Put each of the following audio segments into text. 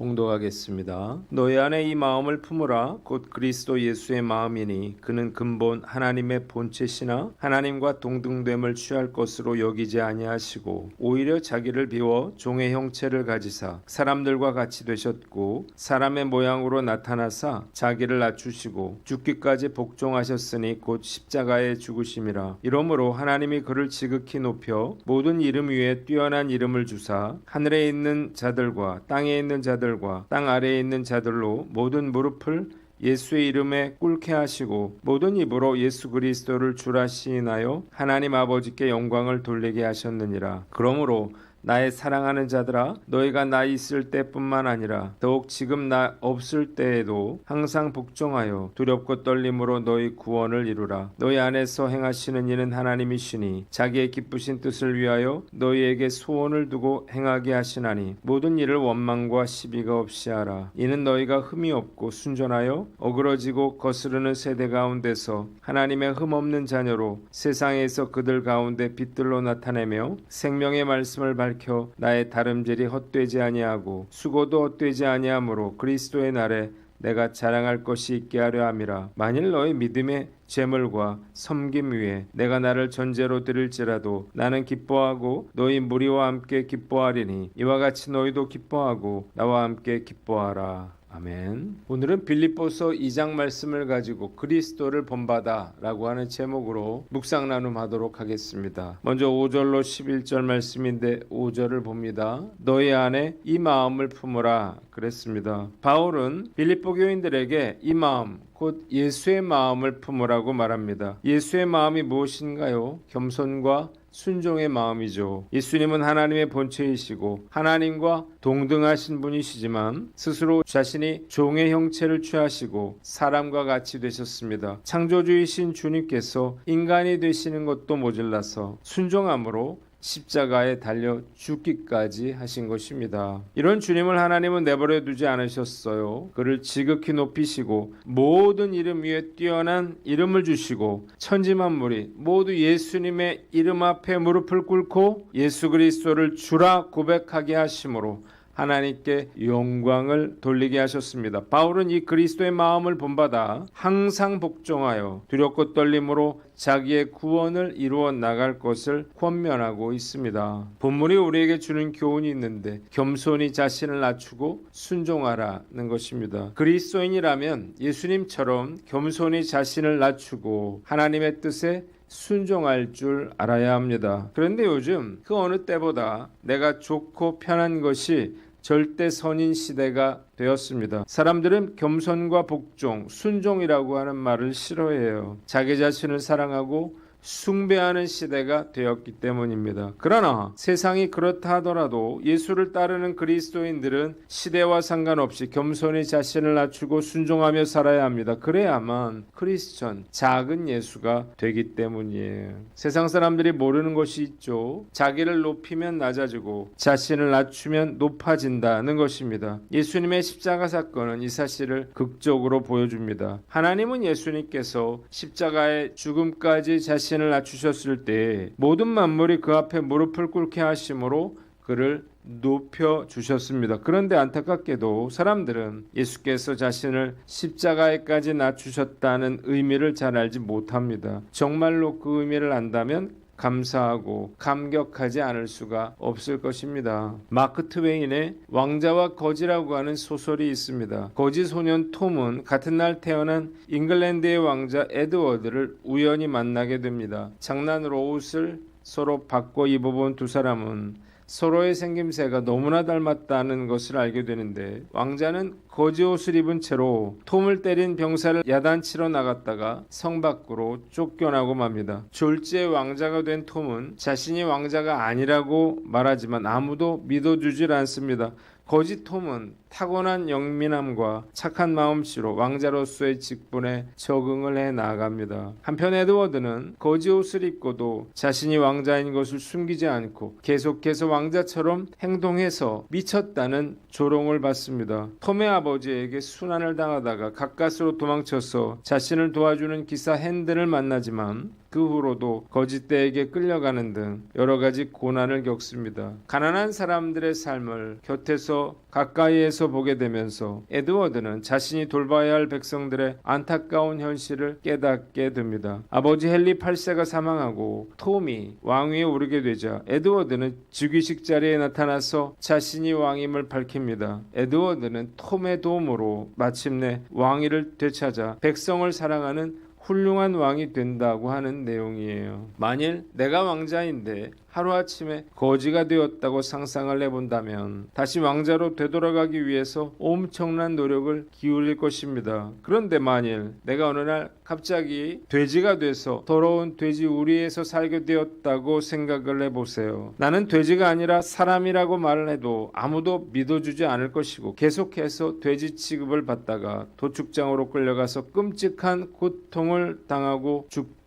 봉독하겠습니다. 너희 안에 이 마음을 품으라. 곧 그리스도 예수의 마음이니 그는 근본 하나님의 본체시나 하나님과 동등됨을 취할 것으로 여기지 아니하시고 오히려 자기를 비워 종의 형체를 가지사 사람들과 같이 되셨고 사람의 모양으로 나타나사 자기를 낮추시고 죽기까지 복종하셨으니 곧 십자가에 죽으심이라. 이러므로 하나님이 그를 지극히 높여 모든 이름 위에 뛰어난 이름을 주사 하늘에 있는 자들과 땅에 있는 자들 땅 아래에 있는 자들로 모든 무릎을 예수의 이름에 꿇게 하시고 모든 입으로 예수 그리스도를 주라 시인하여 하나님 아버지께 영광을 돌리게 하셨느니라. 그러므로 나의 사랑하는 자들아, 너희가 나 있을 때뿐만 아니라 더욱 지금 나 없을 때에도 항상 복종하여 두렵고 떨림으로 너희 구원을 이루라. 너희 안에서 행하시는 이는 하나님이시니 자기의 기쁘신 뜻을 위하여 너희에게 소원을 두고 행하게 하시나니 모든 일을 원망과 시비가 없이 하라. 이는 너희가 흠이 없고 순전하여 어그러지고 거스르는 세대 가운데서 하나님의 흠 없는 자녀로 세상에서 그들 가운데 빛들로 나타내며 생명의 말씀을 밝혀 나의 다름질이 헛되지 아니하고 수고도 헛되지 아니하므로 그리스도의 날에 내가 자랑할 것이 있게 하려 함이라. 만일 너희 믿음의 재물과 섬김 위에 내가 나를 전제로 드릴지라도 나는 기뻐하고 너희 무리와 함께 기뻐하리니 이와 같이 너희도 기뻐하고 나와 함께 기뻐하라. 아멘. 오늘은 빌립보서 2장 말씀을 가지고 그리스도를 본받아 라고 하는 제목으로 묵상 나눔하도록 하겠습니다. 먼저 5절로 11절 말씀인데 5절을 봅니다. 너희 안에 이 마음을 품으라 그랬습니다. 바울은 빌립보 교인들에게 이 마음 곧 예수의 마음을 품으라고 말합니다. 예수의 마음이 무엇인가요? 겸손과 순종의 마음이죠. 예수님은 하나님의 본체이시고 하나님과 동등하신 분이시지만 스스로 자신이 종의 형체를 취하시고 사람과 같이 되셨습니다. 창조주이신 주님께서 인간이 되시는 것도 모질라서 순종함으로 십자가에 달려 죽기까지 하신 것입니다. 이런 주님을 하나님은 내버려 두지 않으셨어요. 그를 지극히 높이시고 모든 이름 위에 뛰어난 이름을 주시고 천지만물이 모두 예수님의 이름 앞에 무릎을 꿇고 예수 그리스도를 주라 고백하게 하심으로 하나님께 영광을 돌리게 하셨습니다. 바울은 이 그리스도의 마음을 본받아 항상 복종하여 두렵고 떨림으로 자기의 구원을 이루어 나갈 것을 권면하고 있습니다. 본문이 우리에게 주는 교훈이 있는데 겸손히 자신을 낮추고 순종하라는 것입니다. 그리스도인이라면 예수님처럼 겸손히 자신을 낮추고 하나님의 뜻에 순종할 줄 알아야 합니다. 그런데 요즘 그 어느 때보다 내가 좋고 편한 것이 절대 선인 시대가 되었습니다. 사람들은 겸손과 복종, 순종이라고 하는 말을 싫어해요. 자기 자신을 사랑하고 숭배하는 시대가 되었기 때문입니다. 그러나 세상이 그렇다 하더라도 예수를 따르는 그리스도인들은 시대와 상관없이 겸손히 자신을 낮추고 순종하며 살아야 합니다. 그래야만 크리스천, 작은 예수가 되기 때문이에요. 세상 사람들이 모르는 것이 있죠. 자기를 높이면 낮아지고 자신을 낮추면 높아진다는 것입니다. 예수님의 십자가 사건은 이 사실을 극적으로 보여줍니다. 하나님은 예수님께서 십자가의 죽음까지 자신을 낮추셨을 때 모든 만물이 그 앞에 무릎을 꿇게 하심으로 그를 높여 주셨습니다. 그런데 안타깝게도 사람들은 예수께서 자신을 십자가에까지 낮추셨다는 의미를 잘 알지 못합니다. 정말로 그 의미를 안다면 감사하고 감격하지 않을 수가 없을 것입니다. 마크 트웨인의 왕자와 거지라고 하는 소설이 있습니다. 거지 소년 톰은 같은 날 태어난 잉글랜드의 왕자 에드워드를 우연히 만나게 됩니다. 장난으로 옷을 서로 바꿔 입어본 두 사람은 서로의 생김새가 너무나 닮았다는 것을 알게 되는데 왕자는 거지 옷을 입은 채로 톰을 때린 병사를 야단치러 나갔다가 성 밖으로 쫓겨나고 맙니다. 졸지에 왕자가 된 톰은 자신이 왕자가 아니라고 말하지만 아무도 믿어주질 않습니다. 거지 톰은 타고난 영민함과 착한 마음씨로 왕자로서의 직분에 적응을 해 나아갑니다. 한편 에드워드는 거지 옷을 입고도 자신이 왕자인 것을 숨기지 않고 계속해서 왕자처럼 행동해서 미쳤다는 조롱을 받습니다. 톰의 아버지에게 순환을 당하다가 가까스로 도망쳐서 자신을 도와주는 기사 핸들을 만나지만 그 후로도 거짓대에게 끌려가는 등 여러 가지 고난을 겪습니다. 가난한 사람들의 삶을 곁에서 가까이에서 보게 되면서 에드워드는 자신이 돌봐야 할 백성들의 안타까운 현실을 깨닫게 됩니다. 아버지 헨리 8세가 사망하고 톰이 왕위에 오르게 되자 에드워드는 즉위식 자리에 나타나서 자신이 왕임을 밝힙니다. 에드워드는 톰의 도움으로 마침내 왕위를 되찾아 백성을 사랑하는 훌륭한 왕이 된다고 하는 내용이에요. 만일 내가 왕자인데 하루아침에 거지가 되었다고 상상을 해본다면 다시 왕자로 되돌아가기 위해서 엄청난 노력을 기울일 것입니다. 그런데 만일 내가 어느 날 갑자기 돼지가 돼서 더러운 돼지 우리에서 살게 되었다고 생각을 해보세요. 나는 돼지가 아니라 사람이라고 말을 해도 아무도 믿어주지 않을 것이고 계속해서 돼지 취급을 받다가 도축장으로 끌려가서 끔찍한 고통을 당하고 죽게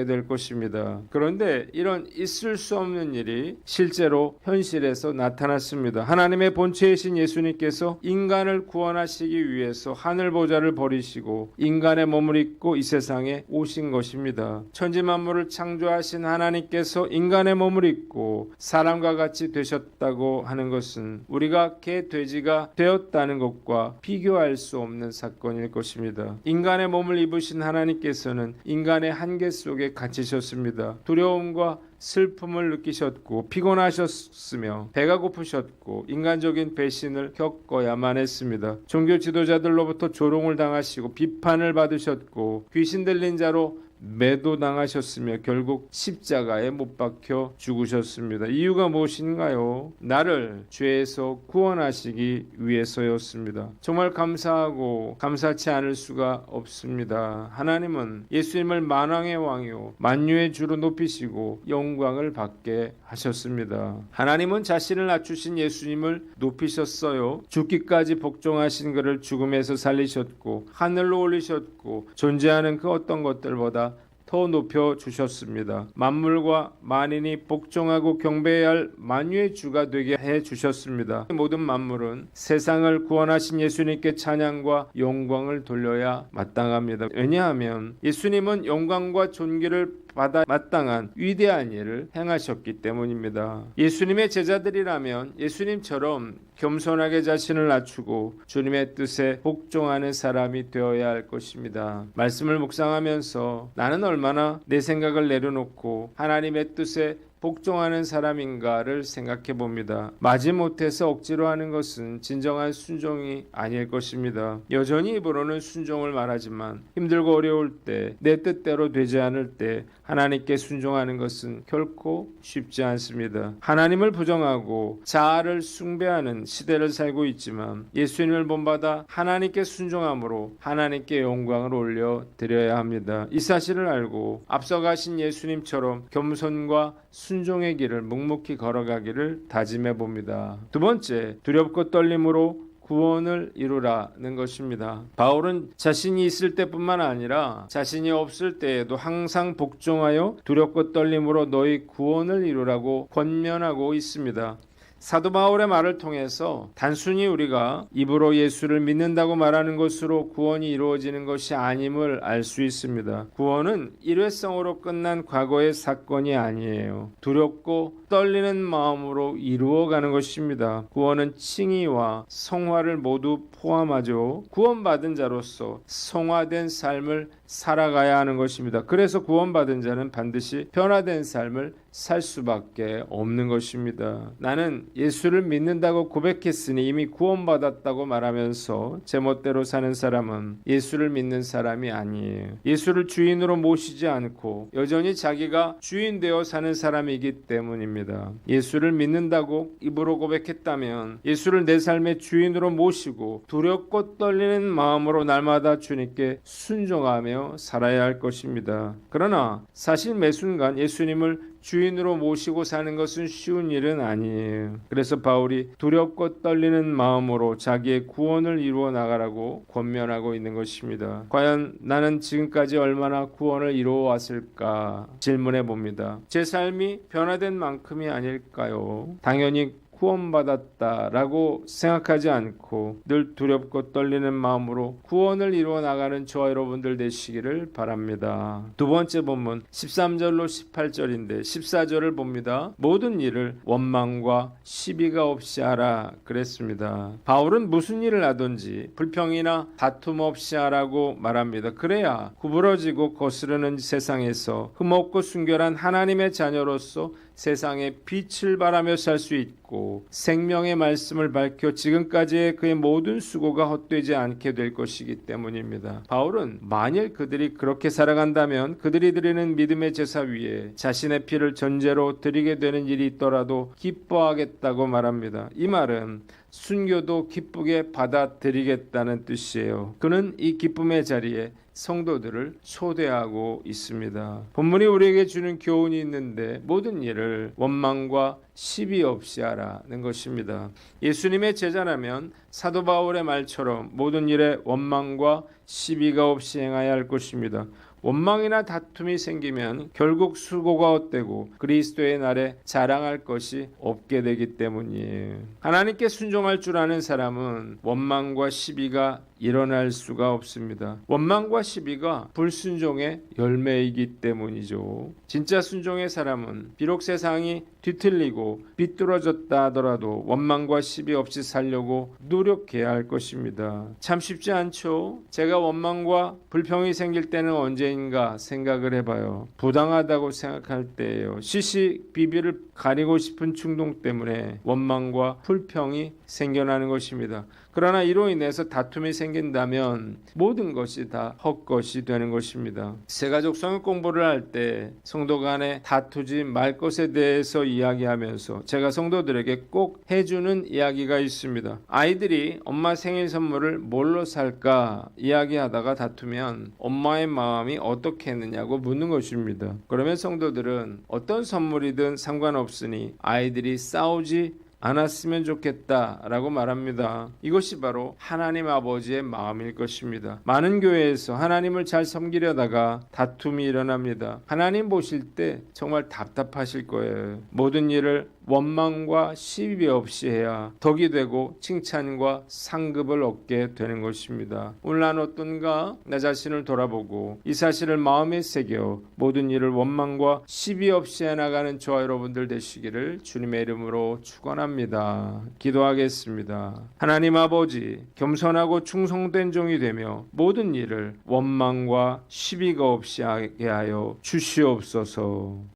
될 것입니다. 그런데 이런 있을 수 없는 일이 실제로 현실에서 나타났습니다. 하나님의 본체이신 예수님께서 인간을 구원하시기 위해서 하늘 보좌를 버리시고 인간의 몸을 입고 이 세상에 오신 것입니다. 천지 만물을 창조하신 하나님께서 인간의 몸을 입고 사람과 같이 되셨다고 하는 것은 우리가 개 돼지가 되었다는 것과 비교할 수 없는 사건일 것입니다. 인간의 몸을 입으신 하나님께서는 인간의 한계 속에 갇히셨습니다. 두려움과 슬픔을 느끼셨고 피곤하셨으며 배가 고프셨고 인간적인 배신을 겪어야만 했습니다. 종교 지도자들로부터 조롱을 당하시고 비판을 받으셨고 귀신 들린 자로 매도당하셨으며 결국 십자가에 못 박혀 죽으셨습니다. 이유가 무엇인가요? 나를 죄에서 구원하시기 위해서였습니다. 정말 감사하고 감사치 않을 수가 없습니다. 하나님은 예수님을 만왕의 왕이요 만유의 주로 높이시고 영광을 받게 하셨습니다. 하나님은 자신을 낮추신 예수님을 높이셨어요. 죽기까지 복종하신 그를 죽음에서 살리셨고 하늘로 올리셨고 존재하는 그 어떤 것들보다 더 높여 주셨습니다. 만물과 만인이 복종하고 경배해야 할 만유의 주가 되게 해 주셨습니다. 모든 만물은 세상을 구원하신 예수님께 찬양과 영광을 돌려야 마땅합니다. 왜냐하면 예수님은 영광과 존귀를 받아 마땅한 위대한 일을 행하셨기 때문입니다. 예수님의 제자들이라면 예수님처럼 겸손하게 자신을 낮추고 주님의 뜻에 복종하는 사람이 되어야 할 것입니다. 말씀을 묵상하면서 나는 얼마나 내 생각을 내려놓고 하나님의 뜻에 복종하는 사람인가를 생각해 봅니다. 마지못해서 억지로 하는 것은 진정한 순종이 아닐 것입니다. 여전히 입으로는 순종을 말하지만 힘들고 어려울 때, 내 뜻대로 되지 않을 때 하나님께 순종하는 것은 결코 쉽지 않습니다. 하나님을 부정하고 자아를 숭배하는 시대를 살고 있지만 예수님을 본받아 하나님께 순종함으로 하나님께 영광을 올려 드려야 합니다. 이 사실을 알고 앞서가신 예수님처럼 겸손과 순종의 길을 묵묵히 걸어가기를 다짐해 봅니다. 두 번째, 두렵고 떨림으로 구원을 이루라는 것입니다. 바울은 자신이 있을 때뿐만 아니라 자신이 없을 때에도 항상 복종하여 두렵고 떨림으로 너희 구원을 이루라고 권면하고 있습니다. 사도 바울의 말을 통해서 단순히 우리가 입으로 예수를 믿는다고 말하는 것으로 구원이 이루어지는 것이 아님을 알 수 있습니다. 구원은 일회성으로 끝난 과거의 사건이 아니에요. 두렵고 떨리는 마음으로 이루어가는 것입니다. 구원은 칭의와 성화를 모두 포함하죠. 구원받은 자로서 성화된 삶을 살아가야 하는 것입니다. 그래서 구원받은 자는 반드시 변화된 삶을 살 수밖에 없는 것입니다. 나는 예수를 믿는다고 고백했으니 이미 구원받았다고 말하면서 제멋대로 사는 사람은 예수를 믿는 사람이 아니에요. 예수를 주인으로 모시지 않고 여전히 자기가 주인 되어 사는 사람이기 때문입니다. 예수를 믿는다고 입으로 고백했다면 예수를 내 삶의 주인으로 모시고 두렵고 떨리는 마음으로 날마다 주님께 순종하며 살아야 할 것입니다. 그러나 사실 매 순간 예수님을 주인으로 모시고 사는 것은 쉬운 일은 아니에요. 그래서 바울이 두렵고 떨리는 마음으로 자기의 구원을 이루어 나가라고 권면하고 있는 것입니다. 과연 나는 지금까지 얼마나 구원을 이루어 왔을까 질문해 봅니다. 제 삶이 변화된 만큼이 아닐까요? 당연히 구원받았다라고 생각하지 않고 늘 두렵고 떨리는 마음으로 구원을 이루어 나가는 저와 여러분들 되시기를 바랍니다. 두 번째 본문 13절로 18절인데 14절을 봅니다. 모든 일을 원망과 시비가 없이 하라 그랬습니다. 바울은 무슨 일을 하든지 불평이나 다툼 없이 하라고 말합니다. 그래야 구부러지고 거스르는 세상에서 흠없고 순결한 하나님의 자녀로서 세상에 빛을 발하며 살 수 있고 생명의 말씀을 밝혀 지금까지의 그의 모든 수고가 헛되지 않게 될 것이기 때문입니다. 바울은 만일 그들이 그렇게 살아간다면 그들이 드리는 믿음의 제사 위에 자신의 피를 전제로 드리게 되는 일이 있더라도 기뻐하겠다고 말합니다. 이 말은 순교도 기쁘게 받아들이겠다는 뜻이에요. 그는 이 기쁨의 자리에 성도들을 초대하고 있습니다. 본문이 우리에게 주는 교훈이 있는데 모든 일을 원망과 시비 없이 하라는 것입니다. 예수님의 제자라면 사도 바울의 말처럼 모든 일에 원망과 시비가 없이 행해야 할 것입니다. 원망이나 다툼이 생기면 결국 수고가 헛되고 그리스도의 날에 자랑할 것이 없게 되기 때문이에요. 하나님께 순종할 줄 아는 사람은 원망과 시비가 일어날 수가 없습니다. 원망과 시비가 불순종의 열매이기 때문이죠. 진짜 순종의 사람은 비록 세상이 뒤틀리고 비뚤어졌다 하더라도 원망과 시비 없이 살려고 노력해야 할 것입니다. 참 쉽지 않죠? 제가 원망과 불평이 생길 때는 언제인가 생각을 해봐요. 부당하다고 생각할 때예요. 시시 비비를 가리고 싶은 충동 때문에 원망과 불평이 생겨나는 것입니다. 그러나 이로 인해서 다툼이 생긴다면 모든 것이 다 헛것이 되는 것입니다. 세가족 성역 공부를 할 때 성도 간에 다투지 말 것에 대해서 이야기하면서 제가 성도들에게 꼭 해주는 이야기가 있습니다. 아이들이 엄마 생일 선물을 뭘로 살까 이야기하다가 다투면 엄마의 마음이 어떻게 했느냐고 묻는 것입니다. 그러면 성도들은 어떤 선물이든 상관없으니 아이들이 싸우지 않았으면 좋겠다라고 말합니다. 이것이 바로 하나님 아버지의 마음일 것입니다. 많은 교회에서 하나님을 잘 섬기려다가 다툼이 일어납니다. 하나님 보실 때 정말 답답하실 거예요. 모든 일을 원망과 시비 없이 해야 덕이 되고 칭찬과 상급을 얻게 되는 것입니다. 오늘 난 어떤가? 내 자신을 돌아보고 이 사실을 마음에 새겨 모든 일을 원망과 시비 없이 해나가는 저와 여러분들 되시기를 주님의 이름으로 축원합니다. 기도하겠습니다. 하나님 아버지, 겸손하고 충성된 종이 되며 모든 일을 원망과 시비가 없이 하게 하여 주시옵소서.